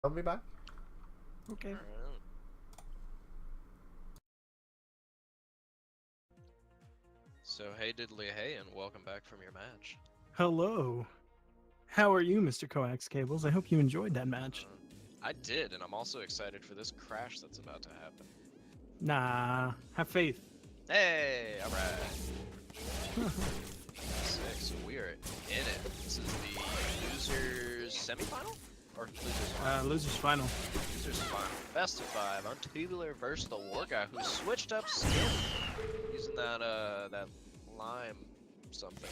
I'll be back. Okay. So hey diddly hey, and welcome back from your match. Hello. How are you, Mr. Coax Cables? I hope you enjoyed that match. I did, and I'm also excited for this crash that's about to happen. Nah, have faith. Hey, alright. Sick, so we are in it. This is the losers semifinal? Or losers final? Losers final. Losers final. Best of 5. Untubular versus the WarGuy, who switched up skin. Using that lime something.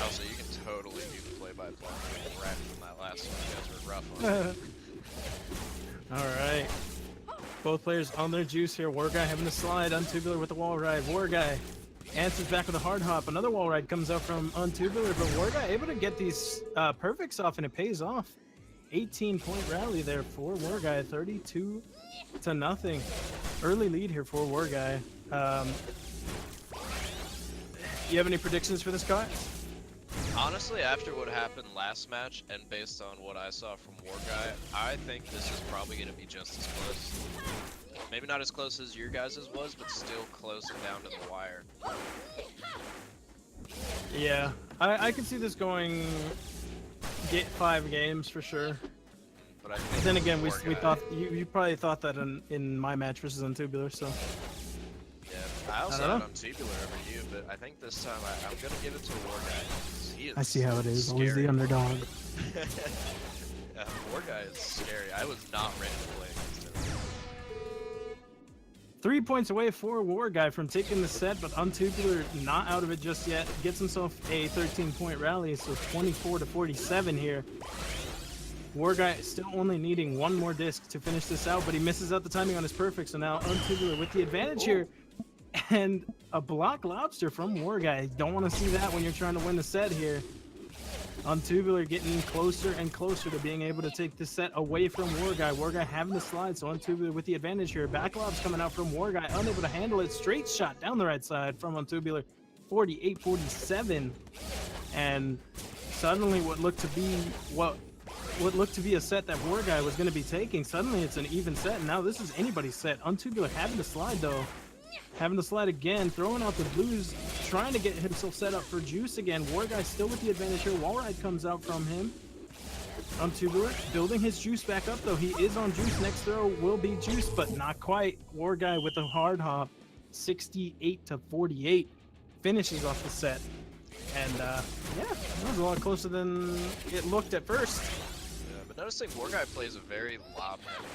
Also, you can totally do the play-by-play right from that last one. You guys were rough on it. Alright. Both players on their juice here. WarGuy having a slide. Untubular with the wall ride. WarGuy answers back with a hard hop. Another wall ride comes out from Untubular, but WarGuy able to get these perfects off, and it pays off. 18-point rally there for WarGuy. 32-0. Early lead here for WarGuy. You have any predictions for this guy? Honestly, after what happened last match, and based on what I saw from WarGuy, I think this is probably going to be just as close. Maybe not as close as your guys' was, but still close and down to the wire. Yeah, I can see this going 5 games for sure. But I think then again, we thought you probably thought that in my match versus Untubular, so. Yeah, I also had Untubular over you, but I think this time I'm gonna give it to WarGuy. I see how it is. Always the underdog. WarGuy is scary. I was not ready to play against him. 3 points away for WarGuy from taking the set, but Untubular not out of it just yet. Gets himself a 13-point rally, so 24-47 here. WarGuy still only needing one more disc to finish this out, but he misses out the timing on his perfect, so now Untubular with the advantage here. And a block lobster from WarGuy. Don't want to see that when you're trying to win the set here. Untubular getting closer and closer to being able to take this set away from WarGuy. WarGuy having the slide, so Untubular with the advantage here. Back lobs coming out from WarGuy, unable to handle it. Straight shot down the right side from Untubular. 48-47. And suddenly what looked to be a set that WarGuy was going to be taking, suddenly it's an even set, and now this is anybody's set. Untubular having to slide though. Having to slide again, throwing out the blues, trying to get himself set up for juice again. WarGuy still with the advantage here. Wall ride comes out from him. Untubular building his juice back up though. He is on juice. Next throw will be juice, but not quite. WarGuy with a hard hop, 68-48, finishes off the set. And yeah, that was a lot closer than it looked at first. Yeah, but noticing WarGuy plays a very lob heavy.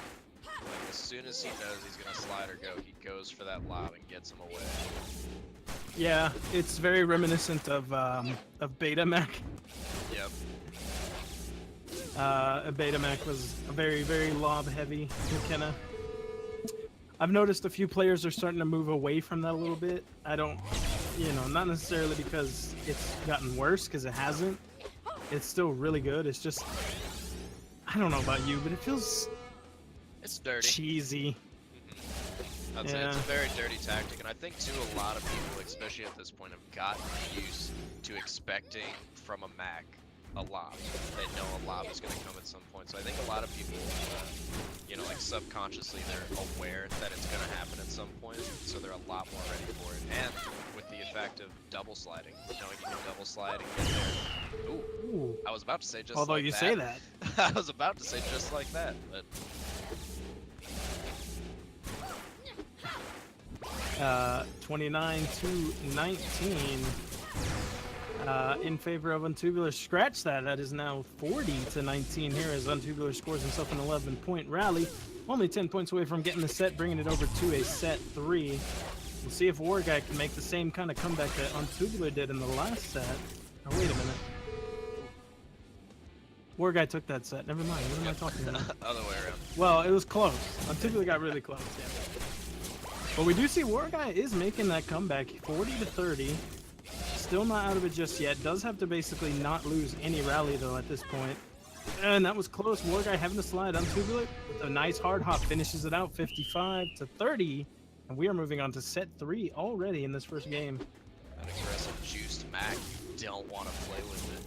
Like, as soon as he knows he's gonna slide or go, he goes for that lob and gets him away. Yeah, it's very reminiscent of Betamac. Yep. Betamac was a very, very lob-heavy Makenna. I've noticed a few players are starting to move away from that a little bit. I don't, not necessarily because it's gotten worse, because it hasn't. It's still really good. It's just, I don't know about you, but it feels... It's dirty. Cheesy. I'd say it's a very dirty tactic, and I think too a lot of people, especially at this point, have gotten used to expecting from a Mac a lob. They know a lob is going to come at some point, so I think a lot of people, like subconsciously they're aware that it's going to happen at some point, so they're a lot more ready for it. And with the effect of double sliding, knowing you can double slide and get there. Ooh. I was about to say just Although like you that. say that. I was about to say just like that, but... 29-19 in favor of Untubular. Scratch that. That is now 40-19 here as Untubular scores himself an 11-point rally. Only 10 points away from getting the set, bringing it over to a set 3. We'll see if WarGuy can make the same kind of comeback that Untubular did in the last set. Oh, wait a minute. WarGuy took that set. Never mind. What am I talking about? Other way around. Well, it was close. Untubular got really close, yeah. But we do see WarGuy is making that comeback, 40-30. Still not out of it just yet. Does have to basically not lose any rally though at this point. And that was close. WarGuy having to slide. Untubular with a nice hard hop finishes it out, 55-30. And we are moving on to set 3 already in this first game. That aggressive juiced Mac, you don't want to play with it.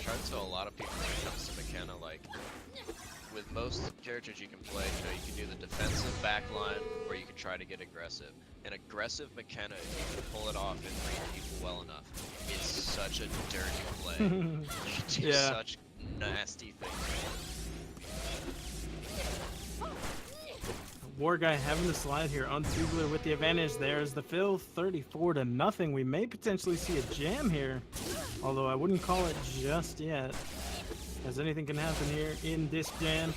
try to tell a lot of people when it comes to Makenna, like, with most characters you can play, you know, you can do the defensive backline, or you can try to get aggressive. An aggressive Makenna, if you can pull it off and read people well enough, is such a dirty play. You do such nasty things. WarGuy having the slide here. Untubular with the advantage. There's the fill, 34-0. We may potentially see a jam here, although I wouldn't call it just yet, as anything can happen here in this jam.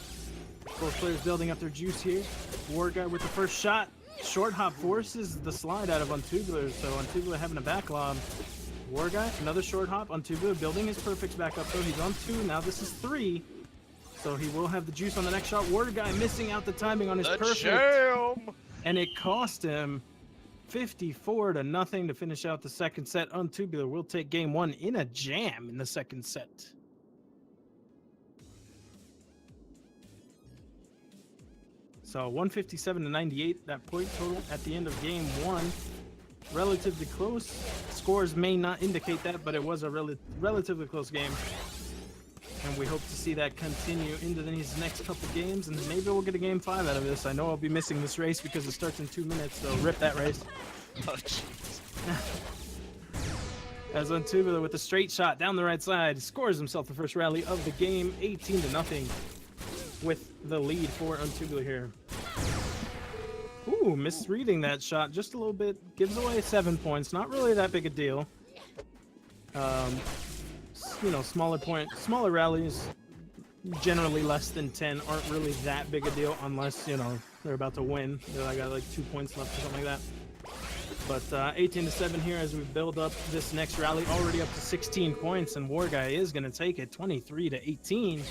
Both players building up their juice here. WarGuy with the first shot. Short hop forces the slide out of Untubular, so Untubular having a back lob. WarGuy, another short hop. Untubular building his perfects back up, though. He's on 2, now this is 3. So he will have the juice on the next shot. WarGuy missing out the timing on his perfect. Jam! And it cost him 54-0 to finish out the second set. Untubular will take game 1 in a jam in the second set. So 157-98, that point total at the end of game 1. Relatively close. Scores may not indicate that, but it was a relatively close game. And we hope to see that continue into these next couple games, and maybe we'll get a game 5 out of this. I know I'll be missing this race because it starts in 2 minutes, so rip that race. Oh, jeez. As Untubular with a straight shot down the right side, scores himself the first rally of the game, 18-0, with the lead for Untubular here. Ooh, misreading that shot just a little bit. Gives away 7 points. Not really that big a deal. You know, smaller rallies, generally less than 10, aren't really that big a deal unless, you know, they're about to win. I got like 2 points left or something like that. But 18-7 here as we build up this next rally, already up to 16 points, and WarGuy is going to take it 23-18.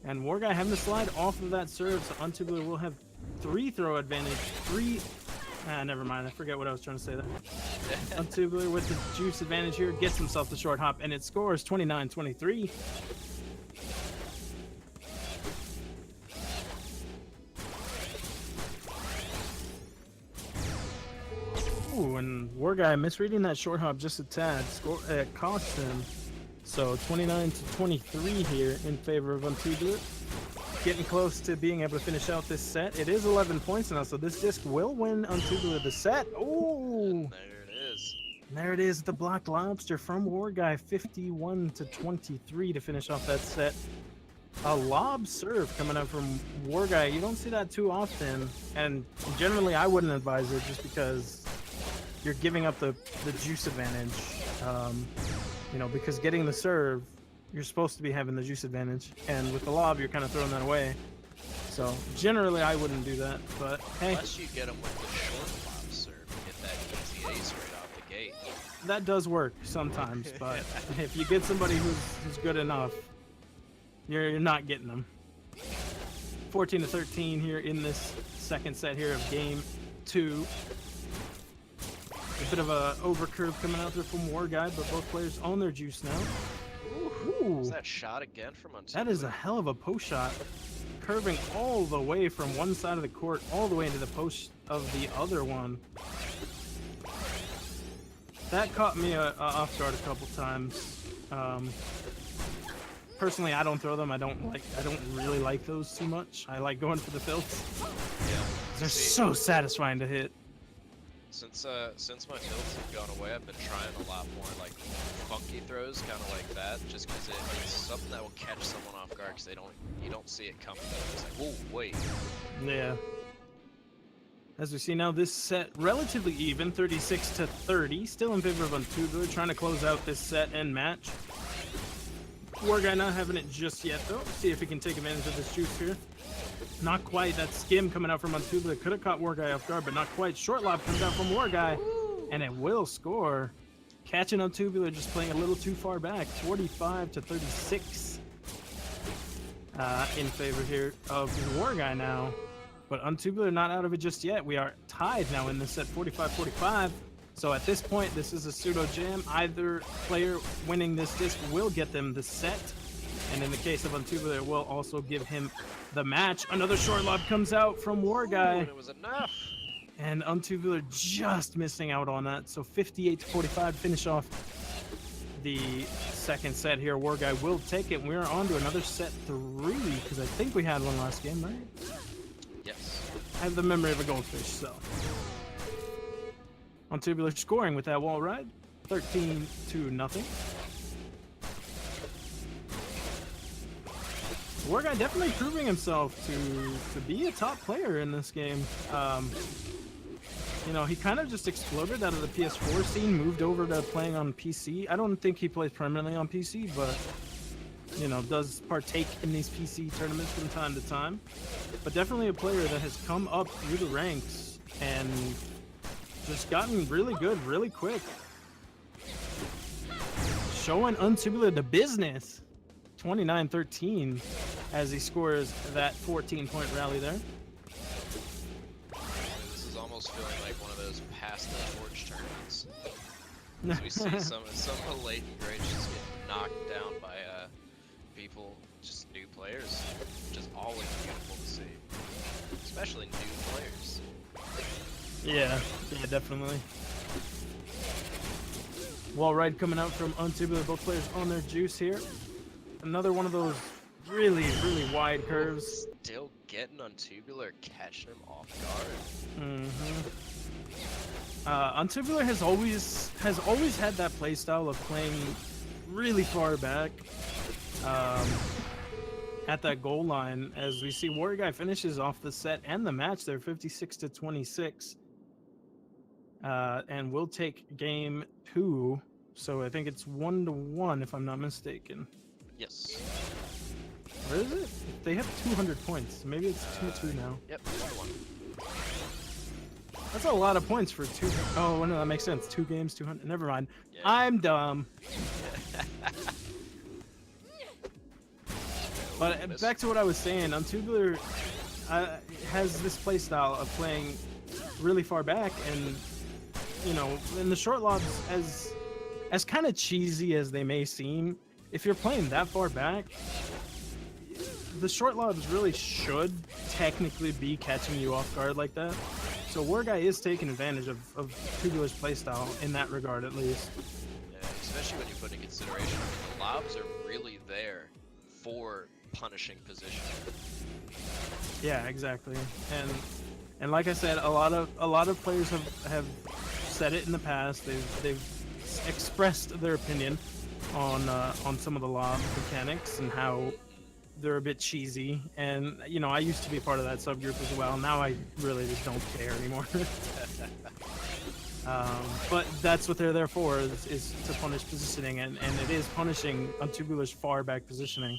And WarGuy having to slide off of that serve, so Untubular will have 3 throw advantage. Never mind. I forget what I was trying to say there. Untubular with the juice advantage here gets himself the short hop, and it scores 29-23. Ooh, and WarGuy misreading that short hop just a tad. It cost him. So 29-23 here in favor of Untubular. Getting close to being able to finish out this set. It is 11 points now, so this disc will win Untubular the set. Ooh! There it is. There it is, the blocked lobster from WarGuy, 51-23 to finish off that set. A lob serve coming up from WarGuy. You don't see that too often, and generally I wouldn't advise it just because you're giving up the juice advantage. You know, because getting the serve, you're supposed to be having the juice advantage, and with the lob, you're kind of throwing that away. So generally, I wouldn't do that. But hey, unless you get him with the short lob serve, get that easy ace right off the gate. That does work sometimes. But if you get somebody who's good enough, you're not getting them. 14-13 here in this second set here of game 2. A bit of a overcurve coming out there from WarGuy, but both players own their juice now. Ooh. Is that shot again from Untubular? That is a hell of a post shot. Curving all the way from one side of the court, all the way into the post of the other one. That caught me off guard a couple times. Personally, I don't throw them. I don't really like those too much. I like going for the fills. Yeah. They're so satisfying to hit. Since my fills have gone away, I've been trying a lot more like funky throws, kind of like that, just because it's something that will catch someone off guard because you don't see it coming. It's like, whoa, wait. Yeah. As we see now, this set relatively even, 36-30, still in favor of Untubular, trying to close out this set and match. WarGuy not having it just yet though. See if he can take advantage of this juice here. Not quite. That skim coming out from Untubular could have caught WarGuy off guard, but not quite. Short lob comes out from WarGuy, and it will score. Catching Untubular just playing a little too far back. 45-36 in favor here of WarGuy now. But Untubular not out of it just yet. We are tied now in this set, 45-45. So at this point, this is a pseudo jam. Either player winning this disc will get them the set. And in the case of Untubular, it will also give him the match. Another short lob comes out from WarGuy. And it was enough. And Untubular just missing out on that. So 58-45 finish off the second set here. WarGuy will take it. We're on to another set 3 because I think we had one last game, right? Yes. I have the memory of a goldfish, so. Untubular scoring with that wall ride. 13-0. WarGuy definitely proving himself to be a top player in this game. You know, he kind of just exploded out of the PS4 scene, moved over to playing on PC. I don't think he plays permanently on PC, but, you know, does partake in these PC tournaments from time to time. But definitely a player that has come up through the ranks and just gotten really good really quick. Showing Untubular the business. 29-13 as he scores that 14-point rally there. This is almost feeling like one of those pass the torch tournaments. As we see some of the latent greats just get knocked down by people, just new players. Just always beautiful to see, especially new players. Yeah, definitely. Wall ride coming out from Untubular, both players on their juice here. Another one of those really wide curves. Still getting Untubular, catching him off guard. Untubular has always had that play style of playing really far back at that goal line. As we see, WarGuy finishes off the set and the match there, 56-26, and we'll take game 2. So I think it's 1-1 if I'm not mistaken. Yes. Where is it? They have 200 points. Maybe it's 2-2 now. Yep, 1-1. That's a lot of points for 2. Oh, well, no, that makes sense. 2 games, 200. Never mind. Yeah. I'm dumb. But back to what I was saying, Untubular has this play style of playing really far back, and you know, in the short lobs, as kind of cheesy as they may seem, if you're playing that far back, the short lobs really should technically be catching you off guard like that. So WarGuy is taking advantage of Tubular's playstyle in that regard, at least. Yeah, especially when you put in consideration the lobs are really there for punishing position. Yeah, exactly. And like I said, a lot of players have said it in the past. They've expressed their opinion on some of the lob mechanics and how they're a bit cheesy. And you know, I used to be part of that subgroup as well. Now I really just don't care anymore. But that's what they're there for, is to punish positioning, and it is punishing Untubular's far back positioning.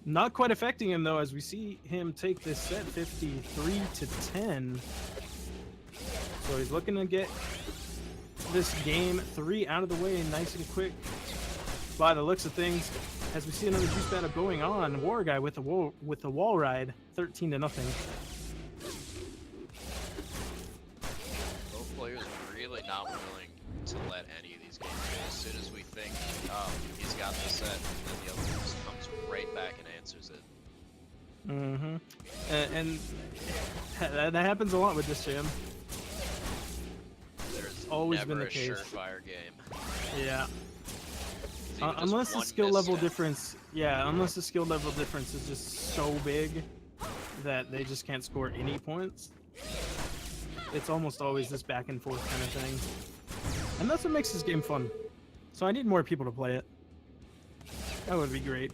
Not quite affecting him though, as we see him take this set 53-10. So he's looking to get this game 3 out of the way nice and quick by the looks of things. As we see another juice battle going on, WarGuy with the wall ride, 13-0. Both players are really not willing to let any of these games go. As soon as we think, oh, he's got the set, then the other one just comes right back and answers it. And that happens a lot with this jam. There's always never been the a case. surefire game. Yeah. Even just Unless the one skill level misstep. difference, unless the skill level difference is just so big that they just can't score any points. It's almost always this back and forth kind of thing. And that's what makes this game fun. So I need more people to play it. That would be great.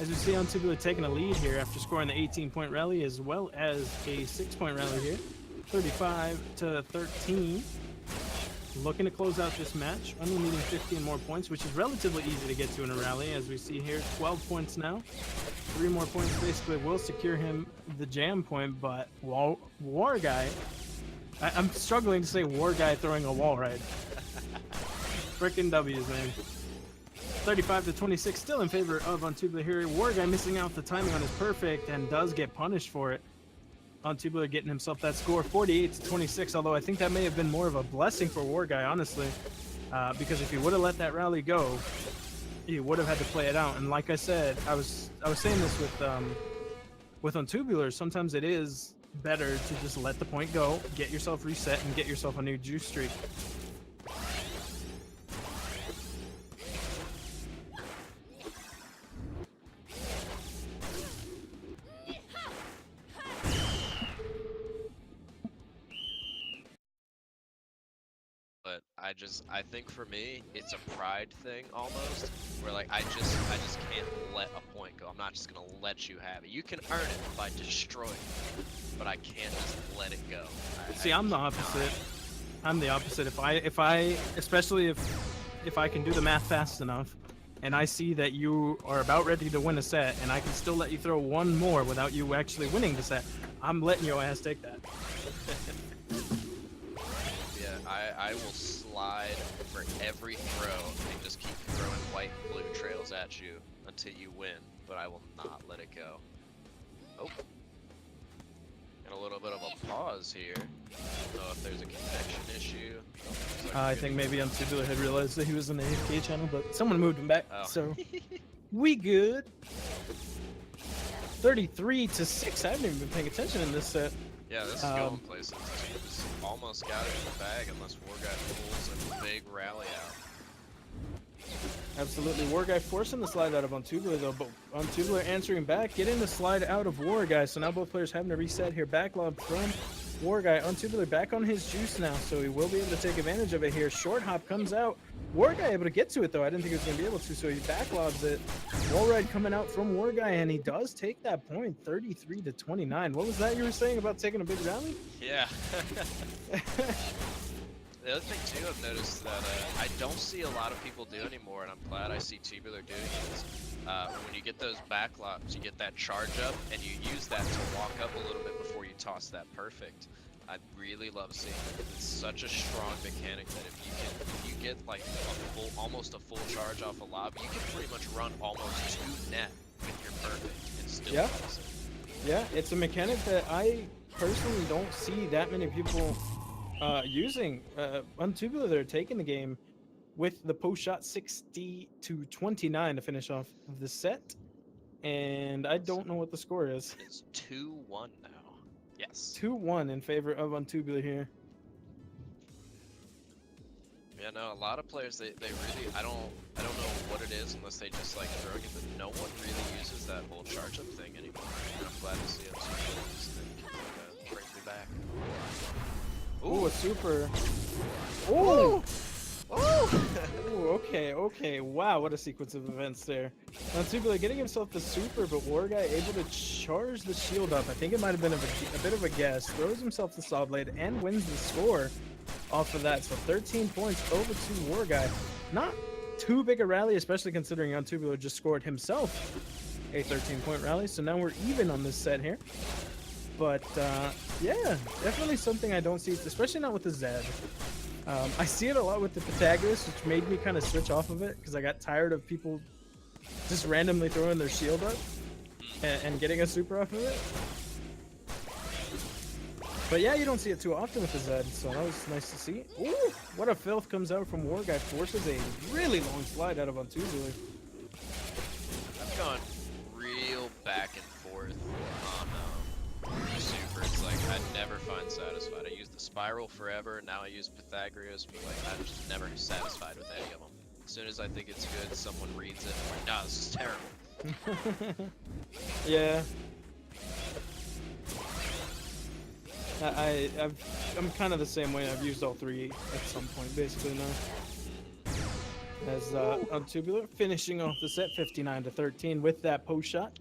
As we see Untubular taking a lead here after scoring the 18-point rally, as well as a 6-point rally here. 35-13. Looking to close out this match, only needing 15 more points, which is relatively easy to get to in a rally. As we see here, 12 points now. 3 more points basically will secure him the jam point, but WarGuy, I'm struggling to say WarGuy throwing a wall ride. Frickin' W's, man. 35-26, still in favor of Untubular here. WarGuy missing out the timing on his perfect and does get punished for it. Untubular getting himself that score, 48-26, although I think that may have been more of a blessing for WarGuy, honestly, because if he would have let that rally go, he would have had to play it out. And like I said, I was saying this with Untubular, sometimes it is better to just let the point go, get yourself reset, and get yourself a new juice streak. but I think for me, it's a pride thing almost, where like I just can't let a point go. I'm not just gonna let you have it. You can earn it by destroying it, but I can't just let it go. See, I'm the opposite. I'm the opposite. If I, especially if I can do the math fast enough, and I see that you are about ready to win a set, and I can still let you throw one more without you actually winning the set, I'm letting your ass take that. Yeah, I will slide for every throw and just keep throwing white and blue trails at you until you win, but I will not let it go. Oh. And a little bit of a pause here. I don't know if there's a connection issue. I think maybe Untubular had realized that he was in the AFK channel, but someone moved him back, so we good. 33-6. I haven't even been paying attention in this set. Yeah, this is going places. He's almost got it in the bag unless WarGuy pulls a big rally out. Absolutely. WarGuy forcing the slide out of Untubular though, but Untubular answering back, getting the slide out of WarGuy. So now both players having to reset here. Backlog from WarGuy. Untubular back on his juice now, so he will be able to take advantage of it here. Short hop comes out. WarGuy able to get to it though. I didn't think he was going to be able to, so he backlogs it. Wall ride coming out from WarGuy, and he does take that point, 33-29. What was that you were saying about taking a big rally? Yeah. The other thing too I've noticed that I don't see a lot of people do anymore, and I'm glad I see Tubular doing it, is when you get those backlogs, you get that charge up, and you use that to walk up a little bit before you toss that perfect. I really love seeing it. It's such a strong mechanic that if you get like almost a full charge off a lobby, you can pretty much run almost 2 net with your perfect and still toss it. Yeah, it's a mechanic that I personally don't see that many people using. Untubular, they're taking the game with the post shot 60-29 to finish off the set, and I don't know what the score is. It's 2-1 now. Yes. 2-1 in favor of Untubular here. Yeah, no, a lot of players they really I don't know what it is unless they just like throwing it, but no one really uses that whole charge up thing anymore. And I'm glad to see it. That brings me back. Ooh, a super. Ooh! Ooh, okay. Wow, what a sequence of events there. Untubular getting himself the super, but WarGuy able to charge the shield up. I think it might have been a bit of a guess. Throws himself the saw blade and wins the score off of that. So 13 points over to WarGuy. Not too big a rally, especially considering Untubular just scored himself a 13-point rally. So now we're even on this set here. But yeah, definitely something I don't see, especially not with the Zed. I see it a lot with the Pythagoras, which made me kind of switch off of it because I got tired of people just randomly throwing their shield up and getting a super off of it. But yeah, you don't see it too often with the Zed, so that was nice to see. Ooh, what a filth comes out from WarGuy. Forces a really long slide out of Untubular. I've gone real back and forth on super. It's like I never find satisfied. I use the spiral forever, now I use Pythagoras, but like I'm just never satisfied with any of them. As soon as I think it's good, someone reads it and I'm like, nah, this is terrible. Yeah. I'm kind of the same way. I've used all three at some point, basically now. As Untubular finishing off the set 59-13 with that post shot.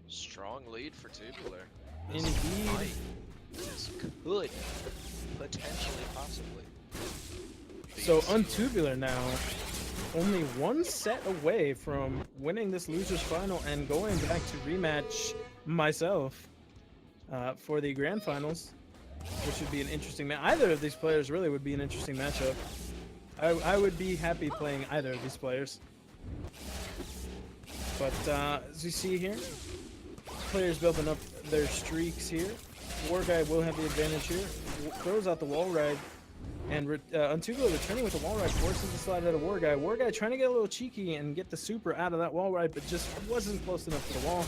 Strong lead for Tubular. Indeed. This could potentially, possibly. So Untubular now only one set away from winning this losers final and going back to rematch myself for the grand finals, which would be an interesting match. Either of these players really would be an interesting matchup. I would be happy playing either of these players. But as you see here, players building up their streaks here. WarGuy will have the advantage here. Throws out the wall ride, and Untubular returning with the wall ride forces the slide out of WarGuy. WarGuy trying to get a little cheeky and get the super out of that wall ride, but just wasn't close enough to the wall.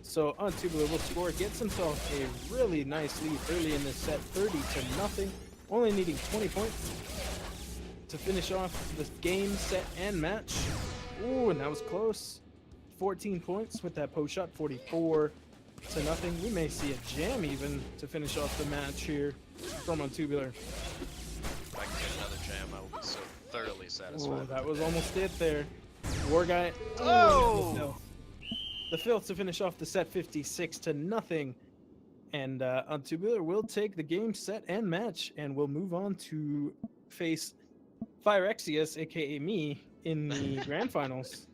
So Untubular will score, gets himself a really nice lead early in this set, 30-0, only needing 20 points to finish off the game, set, and match. Ooh, and that was close. 14 points with that post shot, 44-0. We may see a jam even to finish off the match here from Untubular. If I can get another jam, I will be thoroughly satisfied. Oh, with that the was day. almost it there. WarGuy. Oh! The filth to finish off the set 56-0. And Untubular will take the game, set, and match, and we'll move on to face Phyrexius, aka me, in the grand finals.